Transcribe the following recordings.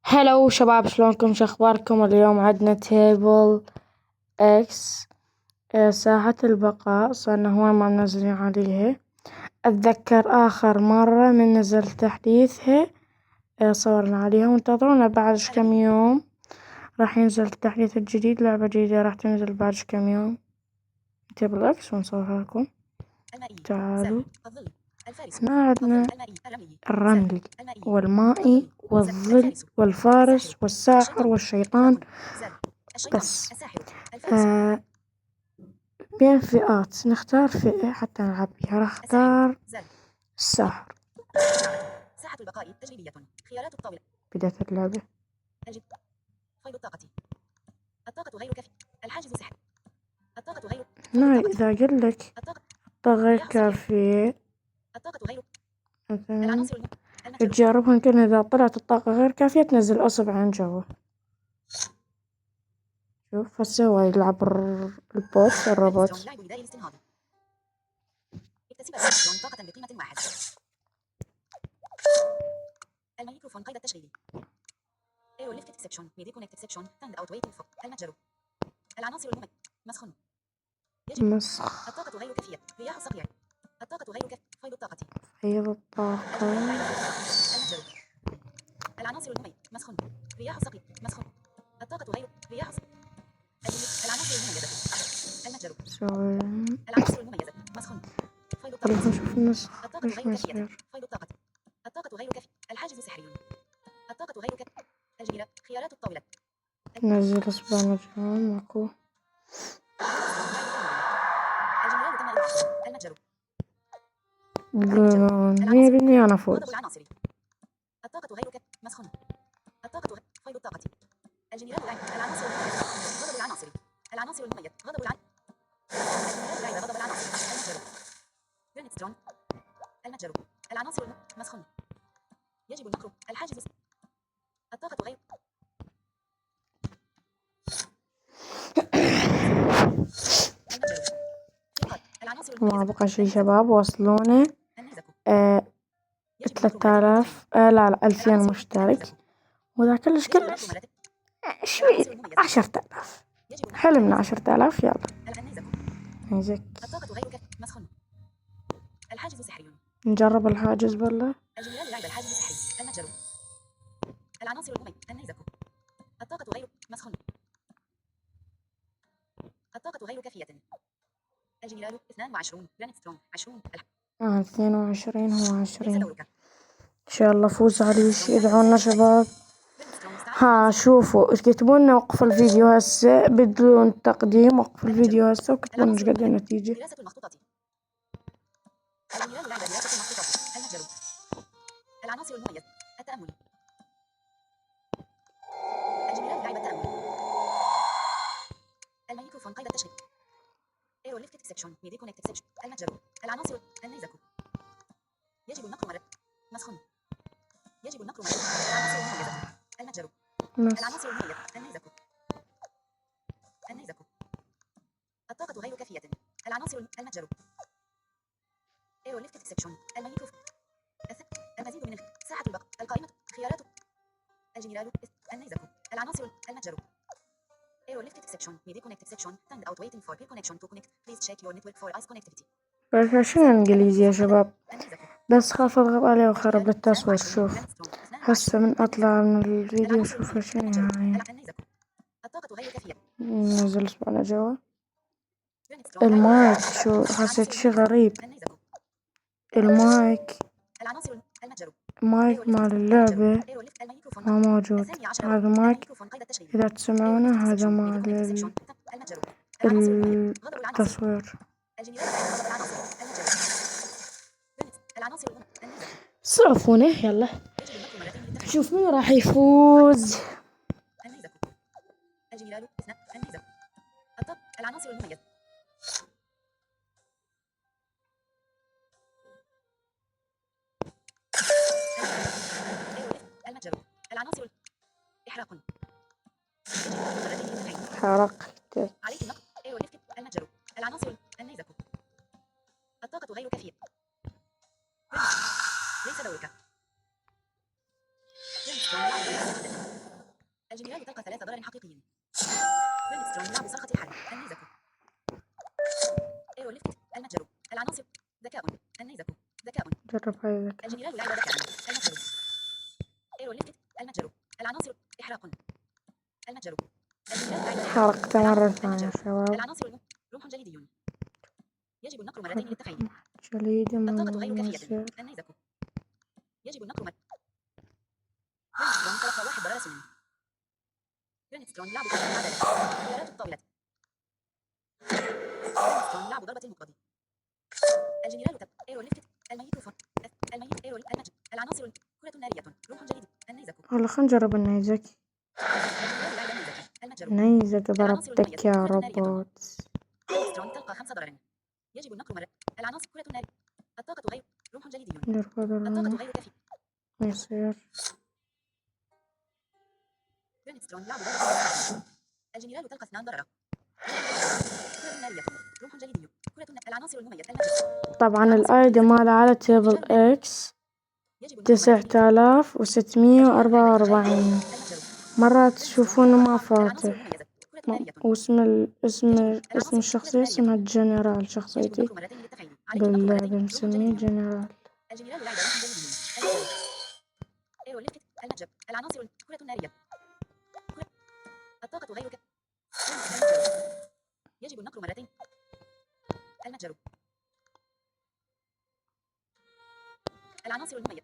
هلو شباب، شلونكم؟ شخباركم؟ اليوم عندنا تيبل اكس. ساعة البقاء صرنا هو ما منزلين عليها. اتذكر اخر مرة من نزل تحديثها صورنا عليها، وانتظرونا بعد كم يوم راح ينزل التحديث الجديد. لعبة جديدة راح تنزل بعد كم يوم. تيبل اكس ونصورها لكم. تعالوا. هنا عندنا الرملي والمائي والظل والفارس والساحر والشيطان. بس بين فئات نختار فئة حتى نلعب بيها. راح اختار الساحر. ساحة البقاء تجريبية. خيارات الطاولة. بداية اللعبة. فيض الطاقة. الطاقة غير كافية. الحاجز سحر. الطاقة غير. هنا إذا قال لك الطاقة غير كافية، الطاقة غير. مثلا تجاربها يمكن إذا طلعت الطاقة غير كافية تنزل أصبعين جوا. شوف هسه هو يلعب البوت الروبوت. اكتسب طاقة بقيمة 1. الميكروفون قيد التشغيل. ايو ليفت اكسبشن ميدي كونكت اكسبشن تاند اوت ويتنج فور المتجر. العناصر المميزة مسخن. مسخ. الطاقة غير كافية. رياح صقيع. الطاقة غير كافية. فيض الطاقة. فيض الطاقة. المتجر. العناصر المميزة مسخن. رياح صقيع مسخن. الطاقة غير رياح صقيع. العناصر المميزة المتجر. العناصر المميزة مسخن. فيض الطاقة. نشوف النسخ. الطاقة غير كافية. فيض الطاقة. الطاقة غير كافية. الحاجز سحري. الطاقة غير كافية. الجميلة. خيارات الطاولة. نزل اصبع نجوم ماكو. الجميلة تم المتجر. 100% أنا فوز. الطاقة غير كافية. مسخن. الطاقة غير فيض الطاقة. الجميلة العناصر غضب العناصر. العناصر المميزة غضب العناصر. الجميلة غضب العناصر. المتجر. برينستون. المتجر. العناصر مسخن. يجب النقر. الحاجز. الطاقة غير. ما بقى شي شباب وصلونا 3000 لا 2000 مشترك، وذا كلش شوي 10000. حلمنا 10000. يلا نزك الطاقة غير مسخن. الحاجز سحري. نجرب الحاجز بالله. الجميلة لعب الحاجز سحري. المتجر. العناصر المميزة النيزك. الطاقة غير مسخن. الطاقة غير كافية. الجميلة 22 برينستون 20 22 هو 20. إن شاء الله فوز عليش. ادعونا شباب. ها شوفوا اكتبوا لنا وقف الفيديو هسه بدون تقديم. وقف الفيديو هسه وكتبوا لنا ايش قد النتيجة. دراسة المخطوطات. الجميلة لعب دراسة المخطوطات. المتجر. العناصر المميزة التأمل. الجميلة لعب التأمل. الميكروفون قيد التشغيل. ايرو ليفت اكسبشن ميدي كونكت اكسبشن المتجر. العناصر النيزك. يجب النقر مرة. مسخن. يجب النقر مرة. العناصر المميزة المتجر. العناصر المميزة النيزك. النيزك. الطاقة غير كافية. العناصر المتجر. ايرو ليفت اكسبشن الميكروفون. المزيد من ساحة البقاء. القائمة. خيارات. الجميلة النيزك. العناصر المتجر. ايرو ليفت اكسبشن ميدي كونكت اكسبشن تاند اوت ويتنج فور بير كونكشن تو كونكت بليز تشيك يور نتورك فور ايس كونكتيفيتي. شنو انجليزي يا شباب؟ بس خاف اضغط عليه وخرب التصوير. شوف هسه من اطلع من الفيديو شوف شنو هاي. الطاقة غير كافية. نزل اسبوعنا جوا. المايك شو حسيت شي غريب. المايك مال اللعبة ما موجود. هذا مايك إذا تسمعونه هذا مال التصوير. صرفونه. يلا شوف مين راح يفوز. العناصر المميزة. المتجر. العناصر إحراق. حرقتك. عليك النقد. ايرو ليفت المتجر. العناصر النيزك. الطاقة غير كافية. ليس دورك. الجنرال تلقى 3 ضرر حقيقيين. برينسترون لعب صرخة الحرب. النيزك. ايرو ليفت. المتجر. العناصر. ذكاء. النيزك. ذكاء. جرب هاي الذكاء. الجنرال لعب ذكاء. المتجر. ايرو ليفت. المتجر. العناصر. إحراق. المتجر. الجنرال لعب ذكاء. حرقت مرة ثانية شباب. العناصر. رمح جليدي. يجب النقر مرتين للتخيل. جليد الطاقة غير كافية. مسير. النيزك. يجب النقر برينسترون تلقى 1 ضرر سنين. برينسترون لعب ضربة معدلة. خيارات الطاولة. برينسترون لعب ضربة المقبض. الجنرال تب. ايرو ليفت. الميكروفون. الميت. ايرو المجد. العناصر. كرة نارية. رمح جليدي. النيزك. والله خلينا نجرب النيزك. الجنرال لعب النيزك. المتجر. نيزك ضربتك يا روبوت. برينسترون تلقى 5 ضرر. يجب النقر مرة. العناصر. كرة نارية. الطاقة غير. رمح جليدي. نرفض الطاقة غير كافية. يصير. برينسترون لعب ضربة. الجنرال تلقى 2 ضرر. كرة نارية. رمح جليدي. كرة العناصر المميزة. المتجر. طبعا الايدي ماله على تيبل اكس يجب 9644. مرات تشوفونه ما فاتح. واسم اسم الشخصية اسمها جنرال. شخصيتي باللعبة مسميه جنرال. الجنرال لعب ايرو ليفت. المتجر. العناصر. كرة نارية. الطاقة غير يجب النقر مرتين. المتجر. العناصر المميزة.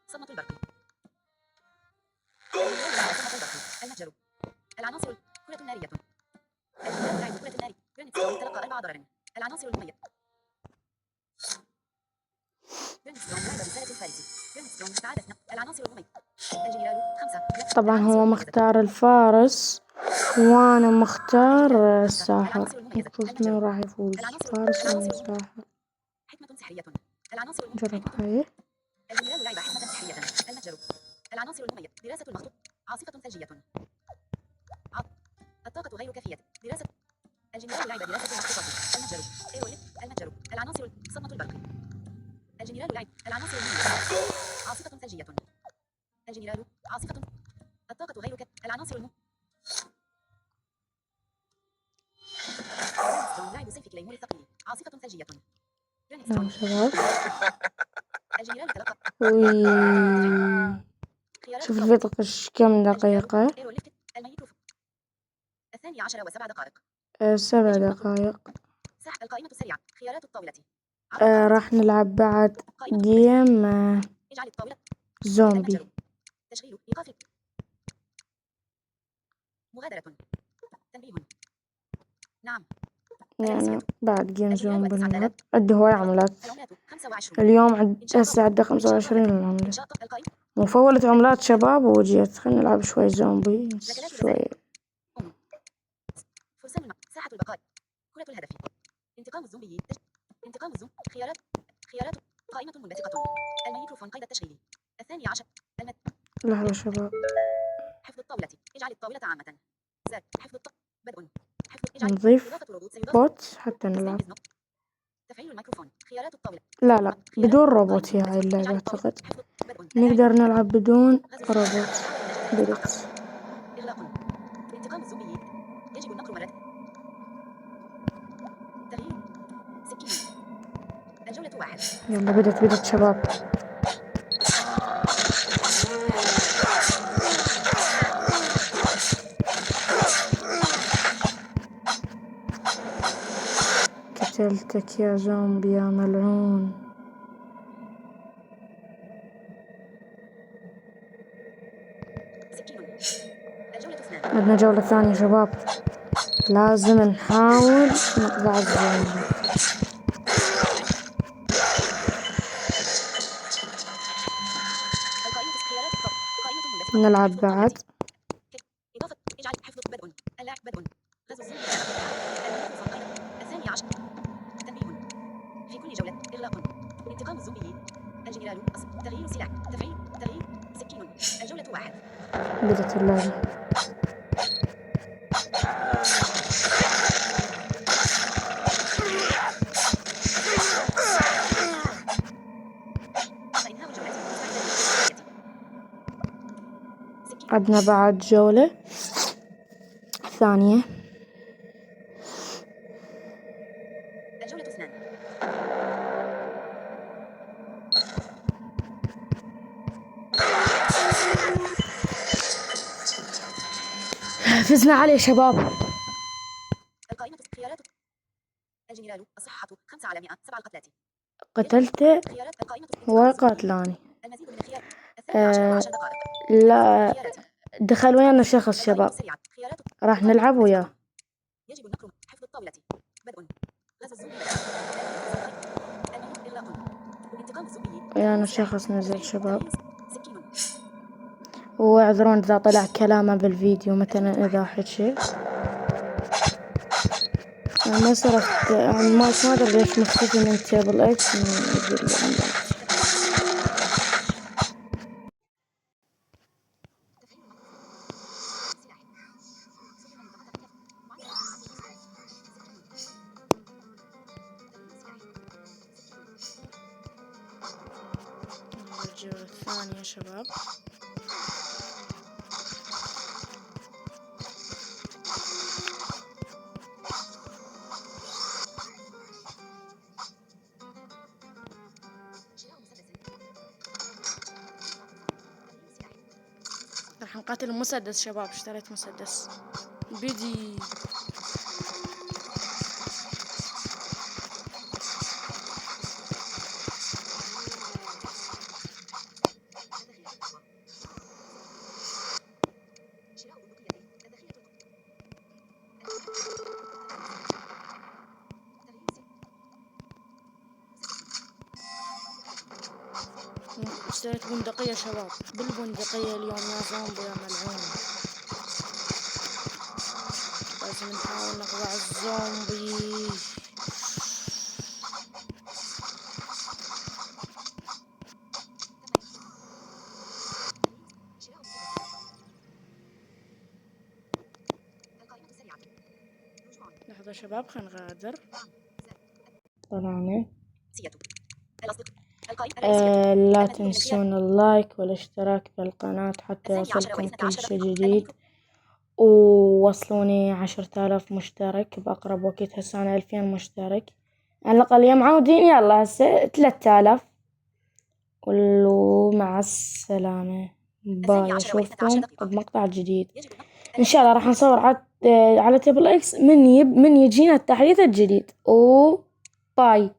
صمت البرق. صمت البرق. المتجر. العناصر. كرة نارية. الجنرال لعب كرة نارية. برينسترون تلقى 4 ضرر. العناصر المميزة. برينسترون لعب رسالة الفارس. برينسترون استعاد العناصر المميزة. الجنرال 5. طبعا هو مختار الفارس وانا مختار الساحر. المفروض من راح يفوز فارس ولا ساحر. حكمة سحرية. العناصر. جرب هاي. الجنرال لعب حكمة سحرية. المتجر. العناصر المميزة. دراسة المخطوط. عاصفة ثلجية. الطاقة غير كافية. دراسة. الجنرال لعب دراسة المخطوطات. المتجر. ايروليت. المتجر. العناصر. صمت البرق. الجنرال لعب العناصر المميزة. عاصفة ثلجية. الجنرال. عاصفة. الطاقة غير كافية. العناصر لعب سيف كليمور الثقيل. عاصفة ثلجية. نعم شباب. الجنرال تلقى. شوف الفيديو كم دقيقة. الميكروفون. 12 و7 دقائق. 7 دقائق. سحب القائمة السريعة. خيارات الطاولة. راح نلعب بعد جيم اجعل الطاولة. زومبي. تشغيل. إيقاف. مغادرة. تنبيه. نعم. يعني بعد جيم زومبي نلعب. عد هواي عملات. اليوم هسه عدى 25 العملة. مفولة عملات شباب وجيت. خلينا نلعب شوي زومبي شوي. فرسان ساحة البقاء. كرة الهدف. انتقام الزومبي. انتقام الزومبي. خيارات. قائمة منبثقة. الميكروفون قيد التشغيل. 12. لحظة شباب. حفظ الطاولة. اجعل الطاولة عامة. زاد. حفظ بدء. نضيف بوت حتى نلعب. تفعيل الميكروفون. خيارات الطاولة. لا بدون روبوت هي هاي اللعبة أعتقد. نقدر نلعب بدون روبوت. بدت. إغلاق. انتقام الزومبي. يجب النقر مرة. تغيير. سكين. الجولة 1. يلا بدت شباب. قتلتك يا زومبي يا ملعون. بدنا جولة ثانية شباب. لازم نحاول نقضي الزومبي. نلعب بعد. إضافة. اجعل حفظ بدء. اللاعب بدء. غزو الزومبي. الثاني عشر. تنبيه. في كل جولة. إغلاق. انتقام الزومبي. الجنرال. تغيير سلاح. تغيير سكين. الجولة 1. بدت اللعبة. عندنا بعد جولة ثانية. الجولة 2. فزنا عليه شباب. القائمة خيارات الجنرال الصحة 5 على 100 7 القتلات. قتلته خيارات القائمة وقاتلاني. المزيد من الخيار 12 دقائق. لا خيارات دخل ويانا شخص شباب سريعة. خيارات راح نلعب وياه. يجب النقر حفظ الطاولة. بدء غزو الزومبي. الميت إغلاق. انتقام الزومبي. ويانا شخص نزل شباب. سكين. واعذرون إذا طلع كلامه بالفيديو مثلا إذا حكي. ما صرفت ما أدري ليش مختفي من تيبل إكس الجولة الثانية يا شباب. راح نقاتل المسدس شباب. اشتريت مسدس بدي. اشتريت بندقية شباب. بالبندقية اليوم يا زومبي يا ملعون. لازم نحاول نقضع الزومبي. لحظة شباب خلينا نغادر. طلعنا. لا تنسون اللايك والاشتراك بالقناة حتى يوصلكم كل شيء جديد. ووصلوني 10,000 مشترك بأقرب وقت. هسه أنا 2000 مشترك على الأقل يا معودين. يلا هسه 3000. ومع السلامة. باي. أشوفكم بمقطع جديد إن شاء الله. راح نصور على تيبل إكس من يجينا التحديث الجديد. باي.